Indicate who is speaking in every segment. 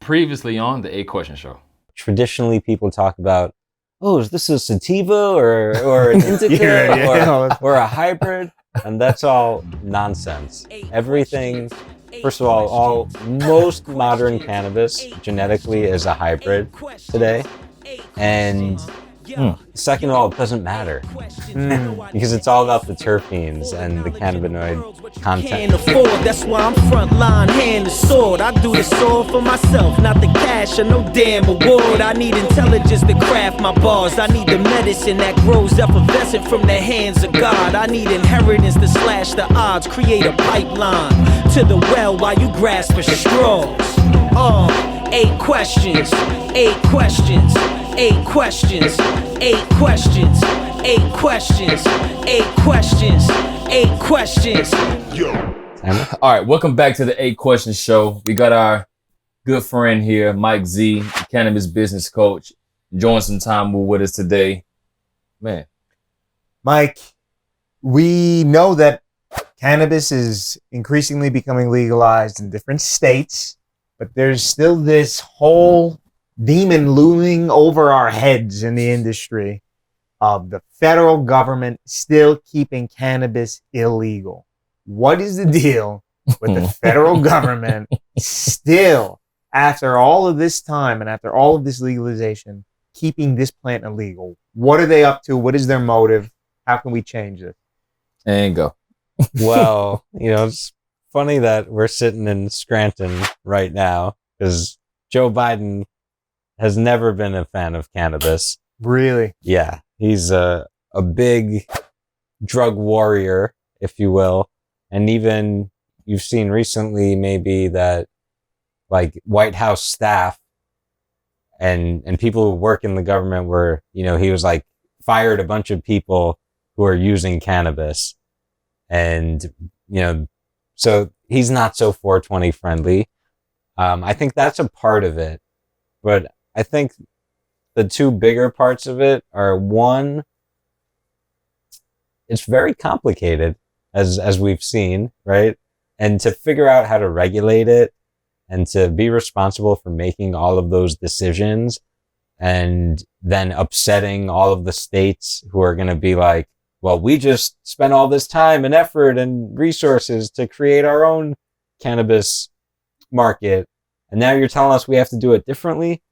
Speaker 1: Previously on the 8 Question Show.
Speaker 2: Traditionally, people talk about, oh, is this a sativa or an indica or a hybrid? And that's all nonsense. Everything, first of all most modern cannabis genetically is a hybrid today. And second of all, it doesn't matter because it's all about the terpenes and the cannabinoid content.
Speaker 3: That's why I'm front line, hand the sword. I do this all for myself, not the cash or no damn award. I need intelligence to craft my bars. I need the medicine that grows effervescent from the hands of God. I need inheritance to slash the odds, create a pipeline to the well while you grasp for straws. 8 questions, 8 questions, 8 questions, 8 questions, 8 questions, 8 questions, 8 questions.
Speaker 1: All right, welcome back to the 8 Questions Show. We got our good friend here, Mike Z, cannabis business coach, enjoying some time with us today. Man.
Speaker 4: Mike, we know that cannabis is increasingly becoming legalized in different states, but there's still this whole demon looming over our heads in the industry of the federal government still keeping cannabis illegal. What is the deal with the federal government still, after all of this time and after all of this legalization, keeping this plant illegal? What are they up to? What is their motive? How can we change this?
Speaker 1: And go.
Speaker 2: Well, it's funny that we're sitting in Scranton right now because Joe Biden has never been a fan of cannabis.
Speaker 4: Really?
Speaker 2: Yeah. He's a big drug warrior, if you will. And even you've seen recently maybe that like White House staff and people who work in the government were, he was like fired a bunch of people who are using cannabis. And, so he's not so 420 friendly. I think that's a part of it. But I think the two bigger parts of it are, one, it's very complicated as we've seen, right? And to figure out how to regulate it and to be responsible for making all of those decisions and then upsetting all of the states who are going to be like, well, we just spent all this time and effort and resources to create our own cannabis market. And now you're telling us we have to do it differently.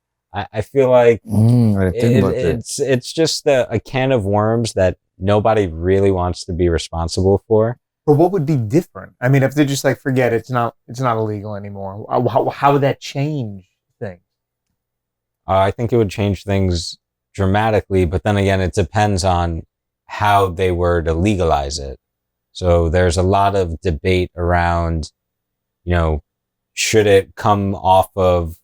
Speaker 2: I feel like it's just a can of worms that nobody really wants to be responsible for.
Speaker 4: But what would be different? I mean, if they're just like, forget it, it's not illegal anymore. How would that change things?
Speaker 2: I think it would change things dramatically, but then again, it depends on how they were to legalize it. So there's a lot of debate around, should it come off of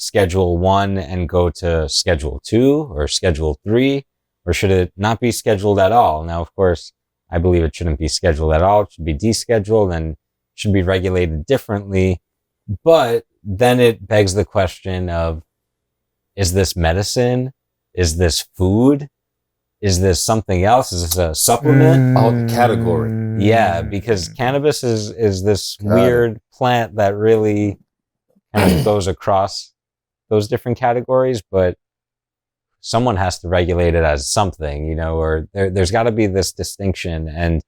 Speaker 2: Schedule 1 and go to Schedule 2 or Schedule 3, or should it not be scheduled at all? Now, of course, I believe it shouldn't be scheduled at all. It should be descheduled and should be regulated differently. But then it begs the question of, is this medicine? Is this food? Is this something else? Is this a supplement?
Speaker 1: Category.
Speaker 2: Yeah, because cannabis is this weird plant that really kind of goes across those different categories, but someone has to regulate it as something, or there's got to be this distinction. And,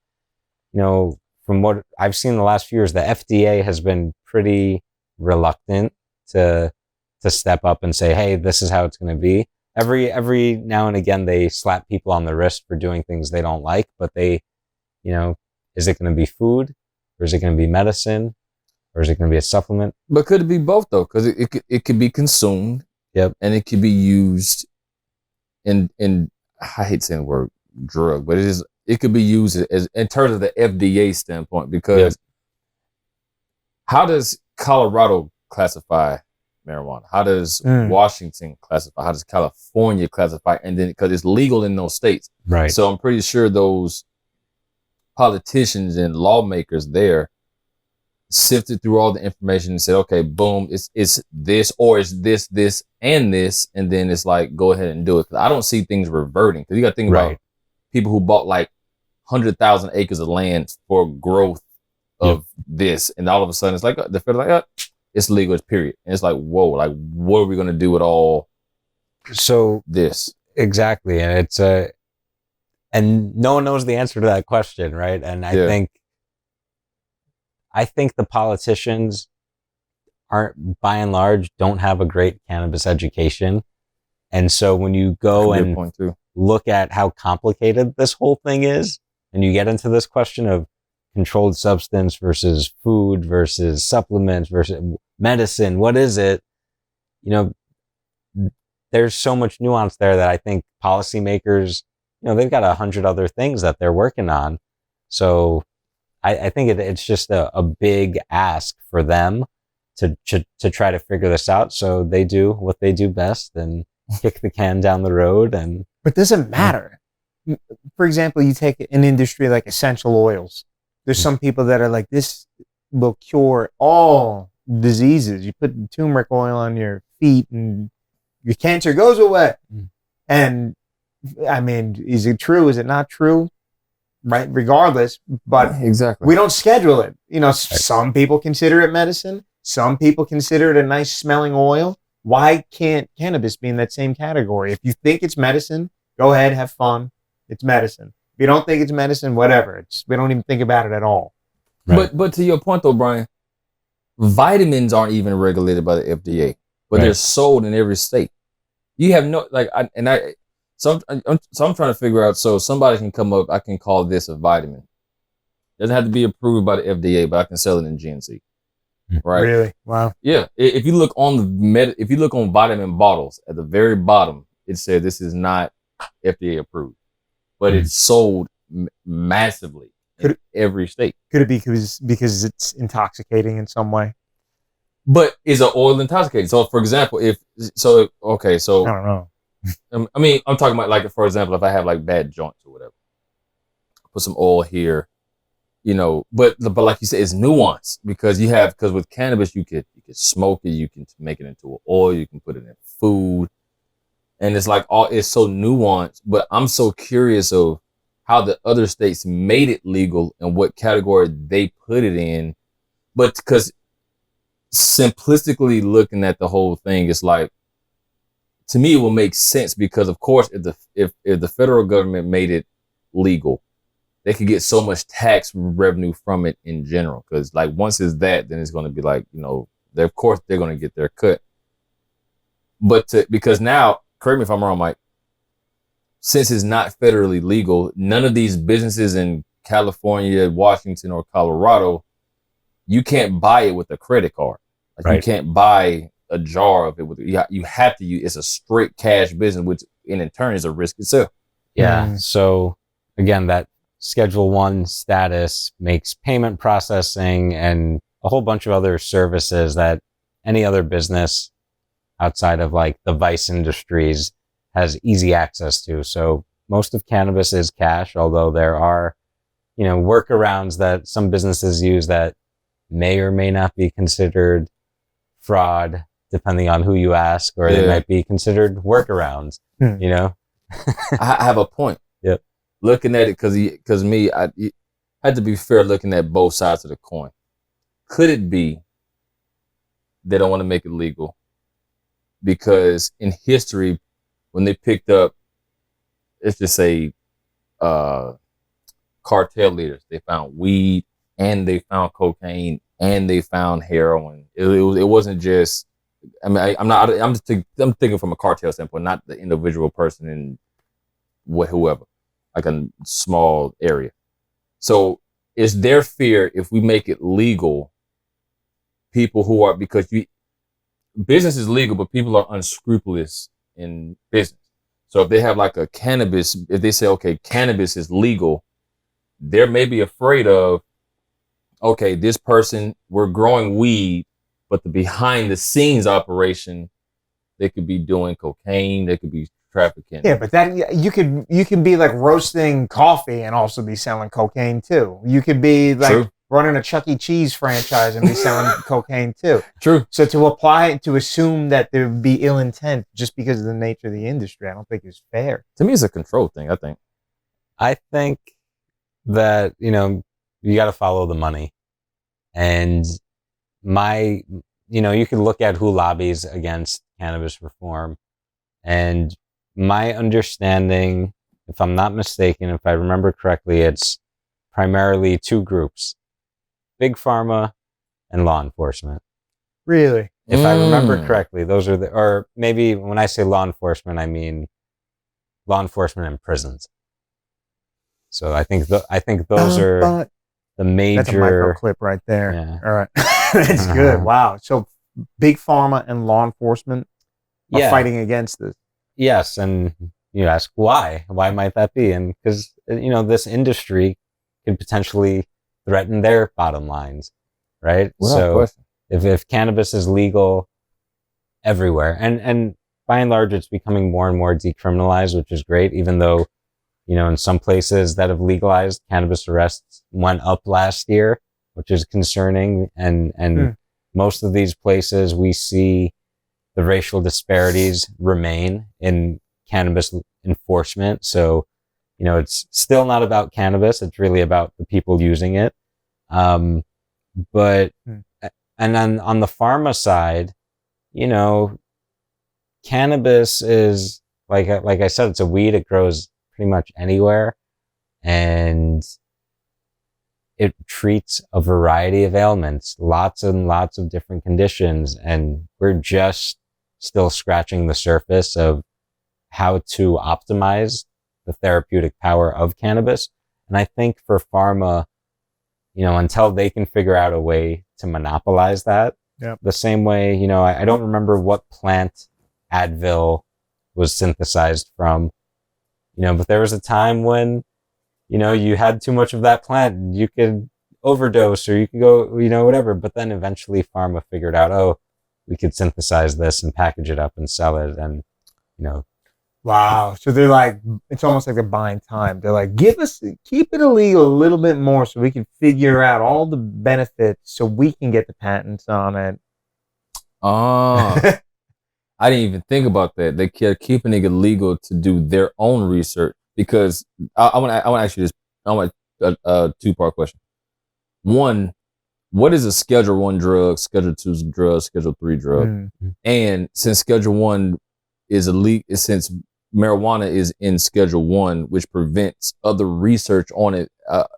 Speaker 2: from what I've seen the last few years, the FDA has been pretty reluctant to step up and say, hey, this is how it's going to be. Every now and again, they slap people on the wrist for doing things they don't like, but they, is it going to be food or is it going to be medicine or is it going to be a supplement?
Speaker 1: But could it be both though? Because it could be consumed.
Speaker 2: Yep.
Speaker 1: And it could be used in I hate saying the word drug, but it could be used as in terms of the FDA standpoint, because how does Colorado classify marijuana? How does Washington classify? How does California classify? And then because it's legal in those states.
Speaker 2: Right.
Speaker 1: So I'm pretty sure those politicians and lawmakers there sifted through all the information and said, okay, boom, it's this, or it's this, and this. And then it's like, go ahead and do it. Cause I don't see things reverting. Cause you got to think about people who bought like 100,000 acres of land for growth of this. And all of a sudden it's like, the federal like, it's legal, it's period. And it's like, whoa, like what are we gonna do with all
Speaker 2: So
Speaker 1: this?
Speaker 2: exactly, and and no one knows the answer to that question, right? And
Speaker 1: Yeah.
Speaker 2: I think the politicians aren't, by and large, don't have a great cannabis education. And so when you go
Speaker 1: Good
Speaker 2: and
Speaker 1: point too.
Speaker 2: look at how complicated this whole thing is, and you get into this question of controlled substance versus food versus supplements versus medicine, what is it? You know, there's so much nuance there that I think policymakers, they've got 100 other things that they're working on. So I think it's just a big ask for them to try to figure this out. So they do what they do best and kick the can down the road. And
Speaker 4: But it doesn't matter. For example, you take an industry like essential oils. There's some people that are like, this will cure all diseases. You put turmeric oil on your feet and your cancer goes away. And I mean, is it true? Is it not true? Right? Regardless, but
Speaker 1: Exactly.
Speaker 4: we don't schedule it. Some people consider it medicine. Some people consider it a nice smelling oil. Why can't cannabis be in that same category? If you think it's medicine, go ahead, have fun. It's medicine. If you don't think it's medicine, whatever. We don't even think about it at all.
Speaker 2: Right.
Speaker 1: But to your point though, Brian, vitamins aren't even regulated by the FDA, but
Speaker 2: Right.
Speaker 1: they're sold in every state. You have no so I'm trying to figure out. So somebody can come up. I can call this a vitamin. Doesn't have to be approved by the FDA, but I can sell it in GNC. Right?
Speaker 4: Really? Wow.
Speaker 1: Yeah. If you look on if you look on vitamin bottles at the very bottom, it says this is not FDA approved, but it's sold massively in every state.
Speaker 4: Could it be because it's intoxicating in some way?
Speaker 1: But is an oil intoxicating? So, for example,
Speaker 4: I don't know.
Speaker 1: I mean, I'm talking about like, for example, if I have like bad joints or whatever, put some oil here, but like you said, it's nuanced because with cannabis, you could smoke it, you can make it into an oil, you can put it in food. And it's like it's so nuanced, but I'm so curious of how the other states made it legal and what category they put it in. But because simplistically looking at the whole thing, it's like, to me, it will make sense because, of course, if the federal government made it legal, they could get so much tax revenue from it in general. Because like once it's that, then it's going to be like, of course they're going to get their cut. But because now, correct me if I'm wrong, Mike, since it's not federally legal, none of these businesses in California, Washington, or Colorado, you can't buy it with a credit card. Like
Speaker 2: Right.
Speaker 1: You can't buy a jar of it. You have to use, it's a straight cash business, which in turn is a risk itself.
Speaker 2: yeah. So again, that Schedule 1 status makes payment processing and a whole bunch of other services that any other business outside of like the vice industries has easy access to. So most of cannabis is cash, although there are, workarounds that some businesses use that may or may not be considered fraud, depending on who you ask, or they might be considered workarounds,
Speaker 1: I have a point.
Speaker 2: Yep.
Speaker 1: Looking at it, because me, I had to be fair looking at both sides of the coin. Could it be they don't want to make it legal? Because in history, when they picked up, let's just say, cartel leaders, they found weed and they found cocaine and they found heroin. It wasn't just. I mean, I'm thinking from a cartel standpoint, not the individual person in whoever, like a small area. So is their fear if we make it legal, people who are, because business is legal, but people are unscrupulous in business. So if they have like if they say, okay, cannabis is legal, they may be afraid of, okay, this person, we're growing weed, but the behind the scenes operation, they could be doing cocaine, they could be trafficking.
Speaker 4: Yeah, but that you could be like roasting coffee and also be selling cocaine too. You could be like
Speaker 1: True.
Speaker 4: running a Chuck E. Cheese franchise and be selling cocaine too.
Speaker 1: True.
Speaker 4: So to assume that there would be ill intent just because of the nature of the industry, I don't think is fair.
Speaker 1: To me, it's a control thing, I think.
Speaker 2: I think that, you got to follow the money. And my you can look at who lobbies against cannabis reform. And my understanding, if I'm not mistaken, if I remember correctly, it's primarily two groups, Big Pharma and law enforcement.
Speaker 4: Really?
Speaker 2: If I remember correctly, those are or maybe when I say law enforcement, I mean law enforcement in prisons. So I think those are the major.
Speaker 4: That's a micro clip right there.
Speaker 2: Yeah.
Speaker 4: All right. That's good. Wow. So Big Pharma and law enforcement are fighting against this.
Speaker 2: Yes. And you ask why? Why might that be? And because, this industry could potentially threaten their bottom lines, right? So if cannabis is legal everywhere, and by and large, it's becoming more and more decriminalized, which is great, even though, in some places that have legalized, cannabis arrests went up last year, which is concerning. And most of these places, we see the racial disparities remain in cannabis enforcement. So, it's still not about cannabis. It's really about the people using it. But, and then on the pharma side, cannabis is like I said, it's a weed. It grows pretty much anywhere, and it treats a variety of ailments, lots and lots of different conditions. And we're just still scratching the surface of how to optimize the therapeutic power of cannabis. And I think for pharma, until they can figure out a way to monopolize that, the same way, I don't remember what plant Advil was synthesized from, but there was a time when, you had too much of that plant and you could overdose or you could go, whatever. But then eventually pharma figured out, we could synthesize this and package it up and sell it. And,
Speaker 4: Wow. So they're like, it's almost like they're buying time. They're like, keep it illegal a little bit more so we can figure out all the benefits so we can get the patents on it.
Speaker 1: I didn't even think about that. They kept keeping it illegal to do their own research because I want to ask you this. I want a two-part question. One, what is a Schedule 1 drug, Schedule 2 drug, Schedule 3 drug? And since Schedule 1 is illegal, since marijuana is in Schedule 1, which prevents other research on it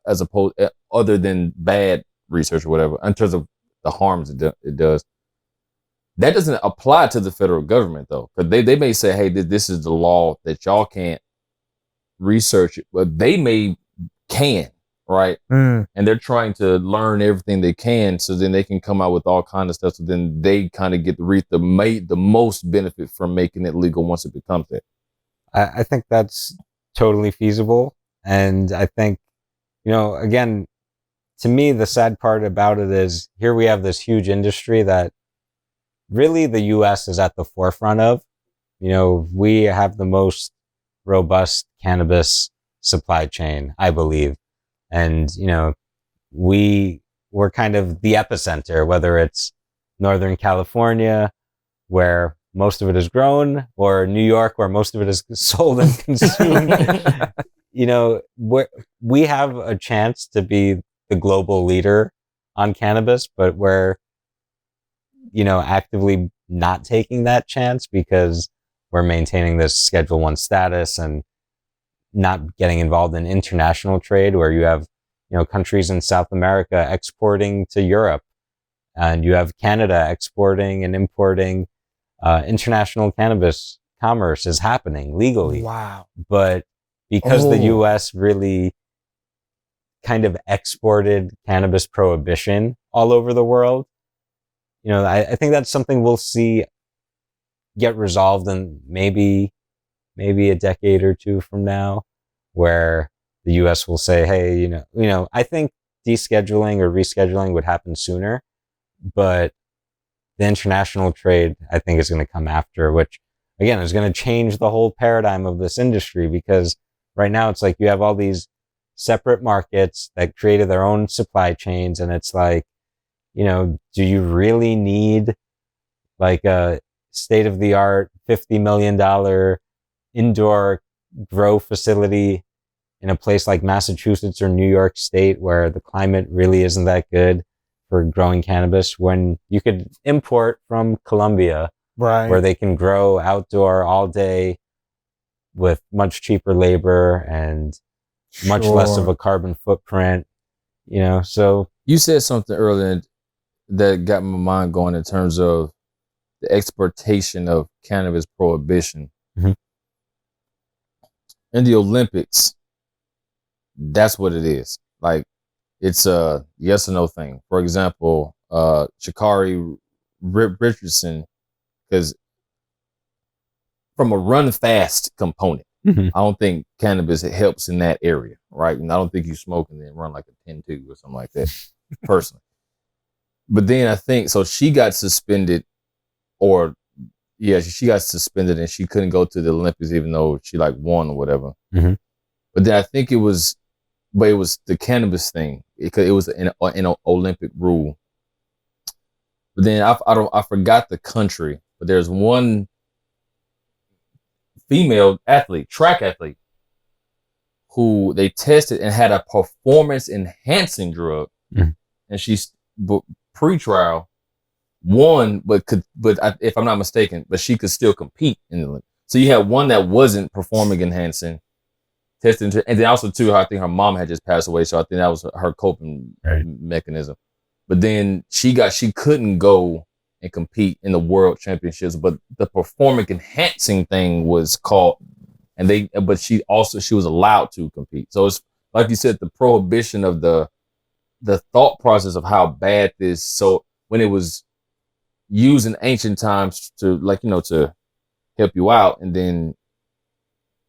Speaker 1: as opposed other than bad research or whatever, in terms of the harms it does. That doesn't apply to the federal government though, because they may say, hey, this is the law that y'all can't research it, but they can, right? And they're trying to learn everything they can, so then they can come out with all kind of stuff. So then they kind of get to reap the most benefit from making it legal once it becomes that.
Speaker 2: I think that's totally feasible. And I think, again, to me, the sad part about it is here we have this huge industry that really the U.S. is at the forefront of. We have the most robust cannabis supply chain, I believe. And, we're kind of the epicenter, whether it's Northern California, where most of it is grown, or New York, where most of it is sold and consumed. We have a chance to be the global leader on cannabis, but we're, actively not taking that chance because we're maintaining this Schedule 1 status and not getting involved in international trade where you have, countries in South America exporting to Europe, and you have Canada exporting and importing. International cannabis commerce is happening legally.
Speaker 4: Wow.
Speaker 2: But because the U.S. really kind of exported cannabis prohibition all over the world, I think that's something we'll see get resolved in maybe a decade or two from now, where the U.S. will say, hey, I think descheduling or rescheduling would happen sooner, but the international trade, I think, is going to come after, which again is going to change the whole paradigm of this industry, because right now it's like you have all these separate markets that created their own supply chains. And it's like, do you really need like a state of the art $50 million indoor grow facility in a place like Massachusetts or New York State, where the climate really isn't that good for growing cannabis when you could import from Colombia,
Speaker 4: Right.
Speaker 2: where they can grow outdoor all day with much cheaper labor and much less of a carbon footprint, so.
Speaker 1: You said something earlier that got my mind going in terms of the exportation of cannabis prohibition.
Speaker 2: Mhm.
Speaker 1: In the Olympics, that's what it is. Like, it's a yes or no thing. For example, Sha'Carri Richardson, because from a run fast component,
Speaker 2: Mhm.
Speaker 1: I don't think cannabis helps in that area, right? And I don't think you smoke and then run like a 10-2 or something like that, personally. But then I think, so she got suspended, she got suspended and she couldn't go to the Olympics even though she like won or whatever.
Speaker 2: Mhm.
Speaker 1: But then I think it was the cannabis thing because it was an Olympic rule. But then I forgot the country, but there's one female athlete, track athlete, who they tested and had a performance enhancing drug,
Speaker 2: Mhm.
Speaker 1: and she's pre-trial won, if I'm not mistaken, but she could still compete in the Olympics. So you had one that wasn't performing enhancing, tested, and then also too, I think her mom had just passed away, so I think that was her coping mechanism. But then she couldn't go and compete in the world championships, but the performance enhancing thing was called, but she was allowed to compete. So it's like you said, the prohibition of the thought process of how bad this. So when it was used in ancient times to to help you out, and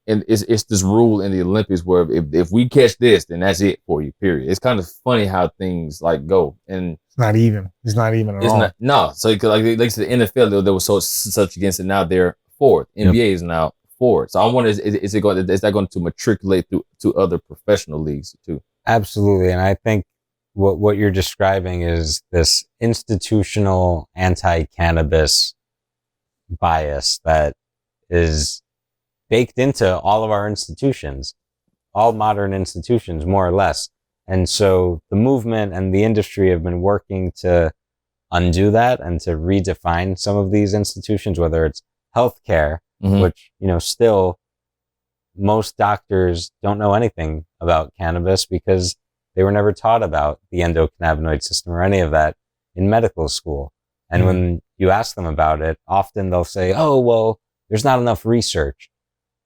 Speaker 1: it's this rule in the Olympics where if we catch this, then that's it for you. Period. It's kind of funny how things like go, and
Speaker 4: It's not even at all.
Speaker 1: No. So like the NFL, there was such against it. Now they're for it. NBA is now for it. So I wonder, is that going to matriculate to other professional leagues too?
Speaker 2: Absolutely. And I think what you're describing is this institutional anti-cannabis bias that is baked into all of our institutions, all modern institutions, more or less. And so the movement and the industry have been working to undo that and to redefine some of these institutions, whether it's healthcare, which, still most doctors don't know anything about cannabis because they were never taught about the endocannabinoid system or any of that in medical school. And when you ask them about it, often they'll say, oh, well, there's not enough research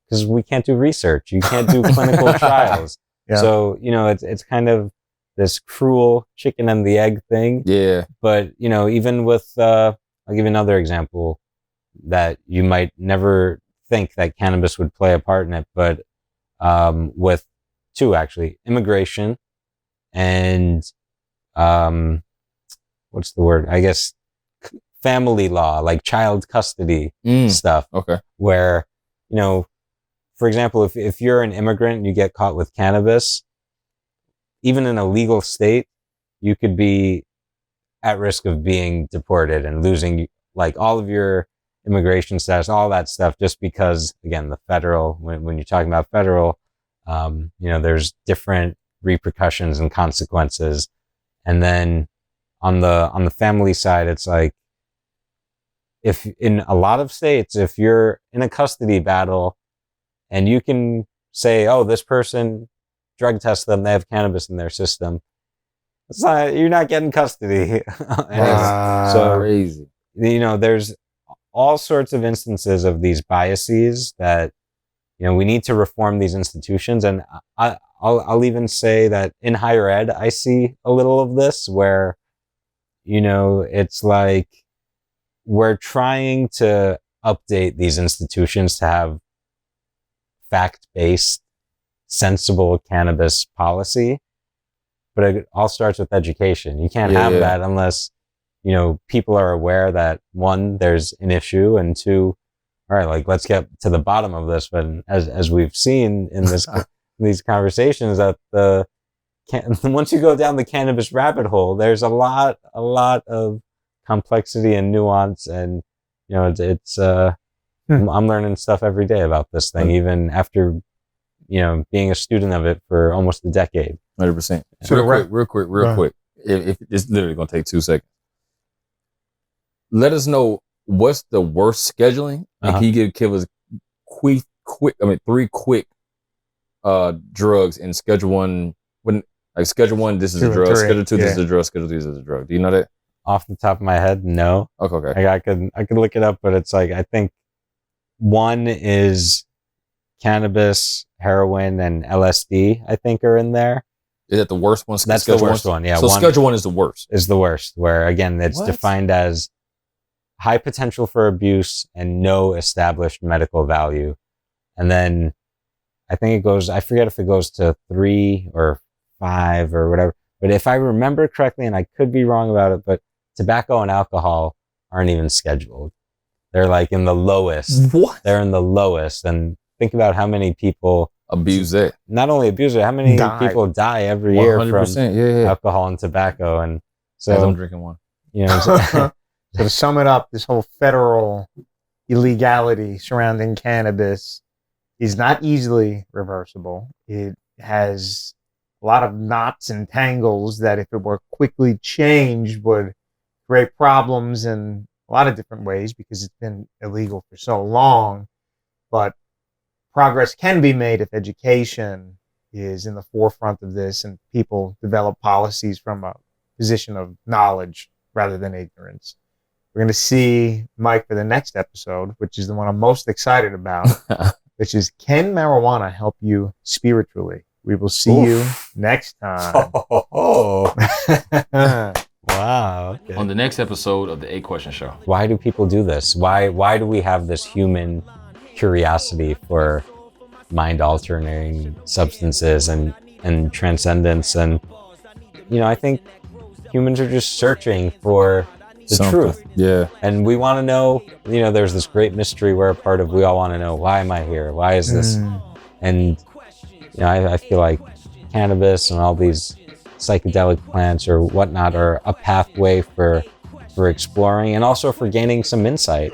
Speaker 2: because we can't do research. You can't do clinical trials. Yeah. So, it's kind of this cruel chicken and the egg thing.
Speaker 1: Yeah.
Speaker 2: But, even with, I'll give you another example that you might never think that cannabis would play a part in it, but with two, actually, immigration and, what's the word? I guess family law, like child custody stuff.
Speaker 1: Okay.
Speaker 2: Where, for example, if you're an immigrant and you get caught with cannabis, even in a legal state, you could be at risk of being deported and losing like all of your immigration status, all that stuff, just because, again, the federal, when you're talking about federal, there's different repercussions and consequences. And then on the family side, it's like, if in a lot of states, if you're in a custody battle and you can say, oh, this person drug test them, they have cannabis in their system, you're not getting custody.
Speaker 1: So crazy.
Speaker 2: There's all sorts of instances of these biases that, we need to reform these institutions. And I'll even say that in higher ed, I see a little of this where, it's like we're trying to update these institutions to have fact-based, sensible cannabis policy. But it all starts with education. You can't have that unless, people are aware that, one, there's an issue, and two, all right, like, let's get to the bottom of this. But as we've seen in these conversations, that once you go down the cannabis rabbit hole, there's a lot of complexity and nuance, and it's I'm learning stuff every day about this thing, even after being a student of it for almost a decade.
Speaker 1: 100%.
Speaker 4: So
Speaker 1: real quick. if it's literally going to take 2 seconds. Let us know what's the worst scheduling, and can you give us quick, 3 quick drugs in Schedule 1. When Schedule 1, this is a drug. Schedule 2, this is a drug. Schedule 3, this is a drug. Do you know that?
Speaker 2: Off the top of my head, no.
Speaker 1: Okay.
Speaker 2: I could look it up, but it's like I think 1 is cannabis, heroin, and LSD. I think are in there.
Speaker 1: Is that the worst one?
Speaker 2: That's the worst one. Yeah.
Speaker 1: So Schedule 1 is the worst.
Speaker 2: Is the worst. Where again, it's defined as high potential for abuse and no established medical value. And then I think it goes. I forget if it goes to 3 or 5 or whatever. But if I remember correctly, and I could be wrong about it, but tobacco and alcohol aren't even scheduled. They're like in the lowest.
Speaker 1: What?
Speaker 2: They're in the lowest. And think about how many people
Speaker 1: abuse it.
Speaker 2: Not only abuse it, how many people die every year from alcohol and tobacco. And so
Speaker 1: as I'm drinking one.
Speaker 2: You know,
Speaker 4: so to sum it up, this whole federal illegality surrounding cannabis is not easily reversible. It has a lot of knots and tangles that if it were quickly changed would create problems in a lot of different ways because it's been illegal for so long. But progress can be made if education is in the forefront of this and people develop policies from a position of knowledge rather than ignorance. We're going to see Mike for the next episode, which is the one I'm most excited about, which is, can marijuana help you spiritually? We will see you next time.
Speaker 2: Wow. Okay.
Speaker 1: On the next episode of the 8 Question Show.
Speaker 2: Why do people do this? Why do we have this human curiosity for mind-altering substances and transcendence? And, you know, I think humans are just searching for the truth.
Speaker 1: Yeah.
Speaker 2: And we want to know, you know, there's this great mystery we're a part of. We all want to know, why am I here? Why is this? And, you know, I feel like cannabis and all these psychedelic plants or whatnot are a pathway for exploring and also for gaining some insight.